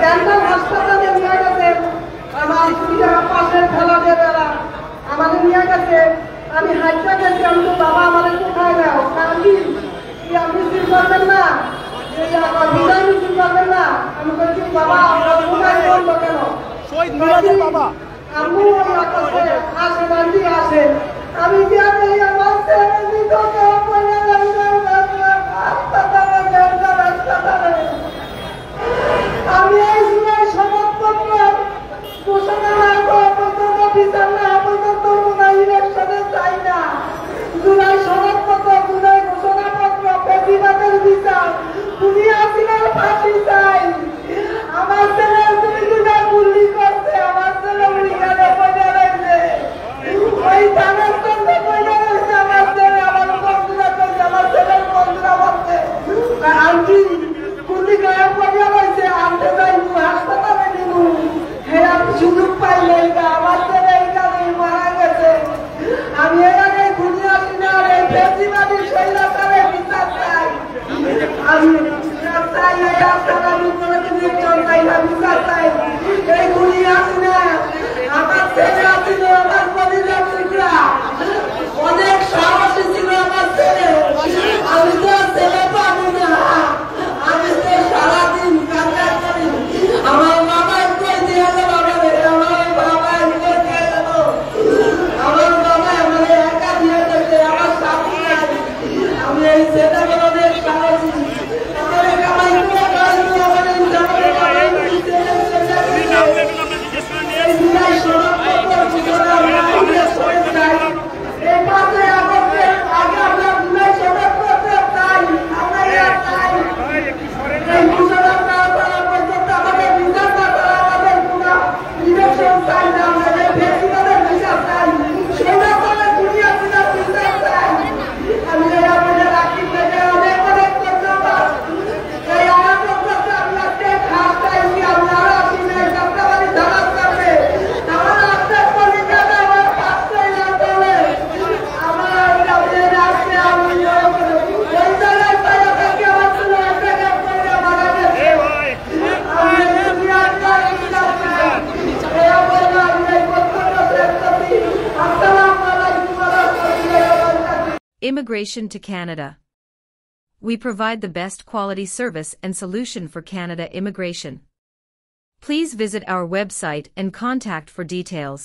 Dental হাসপাতালে নিয়ে গেছে আমার পাশের খেলাদের বেলা আমাদের নিয়ে গেছে। আমি হাইটা গেছি, আমি তো বাবা আমাদের কোথায় যাও কান্দি মিছিল করবেন না, বিদায় মিছিল করবেন না। আমি বলছি বাবা কোথায় করবো কেন, আম্মু আসে বান্ধি আসে। আমি আমি এই জুলাই সনদপত্র ঘোষণা না করা পর্যন্ত বিচার না পর্যন্ত জুলাই ইলেকশনে চাই না। জুলাই সনদপত্র, জুলাই ঘোষণাপত্র, প্রতিবাদের বিচার, তুমি আসিনার ফাঁসি চাই। আমার ছেলে তুমি জুলাই গুলি করছে, আমার ছেলে উইগানে পয়সা লাগছে, ওই ধানের সঙ্গে পয়সা লাগছে আমার ছেলে। আমার বন্ধুরা করছে, আমার ছেলের বন্ধুরা বলছে আন্টি গুলি গায়ে পয়সা লাগছে, আনতে যাইবো হাসপাতালে নিবো। হ্যাঁ আমি সুযোগ পাইলে আমার ছেলে এইখানে মারা গেছে। আমি এখানে ঘুরে আসি না, এই ফেসিবাদী শৈলাচারে বিচার চাই। আমি বিচার চাই, এই রাস্তাটা আমি কোনোদিন নির্জন চাই না, বিচার চাই। এই ঘুরে আসি না, আমার ছেলে আসিল, আমার পরিবার টুকরা অনেক সাহসী ছিল আমার ছেলে। আমি তো ছেলে পাবো না, আমি তো সারাদিন কান্না করি। আমার বাবাই কই দিয়ে গেল, আমার বাবাই কই দিয়ে গেল, আমার বাবা আমার একা দিয়ে গেছে, আমার সাথী নাই। আমি এই ছেলেগুলো অনেক সাহসী, আমার কামাই করে খাইছি, আমার এই এই জুলাই সনদপত্র ঘোষণা না হলে সরে যাই। এই 5 আগস্টের আগে আমরা জুলাই সনদপত্র চাই, আমরা চাই। এই ঘোষণা না করা পর্যন্ত আমাদের বিচার না করা, আমাদের কোনো ইলেকশন চাই না, আমাদের ফেসিবাদের বিচার চাই, সৈন্যদের দুনিয়া বিচার বিচার চাই। আমি এই আমাদের রাখি থেকে অনেক অনেক ধন্যবাদ। এই আয়োজন করতে আমি আজকে খাস চাইছি, আপনারা আসিনে যাত্রাবাড়ি ধারার কাছে আমার আপনার পরিকাটা আমার পাঁচটাই না চলে। আমার আজকে আমি ওই জায়গায় পাইয়া থাকি, আমার ছিল এক জায়গায় পড়ে মারা গেছে। আমি দুনিয়ার বিচার চাই। এই অবস্থা আমি এই বক্তব্য শেষ করছি। আসসালামু আলাইকুম ওয়া রাহমাতুল্লাহি ওয়া বারাকাতুহু। Immigration to Canada. We provide the best quality service and solution for Canada immigration. Please visit our website and contact for details.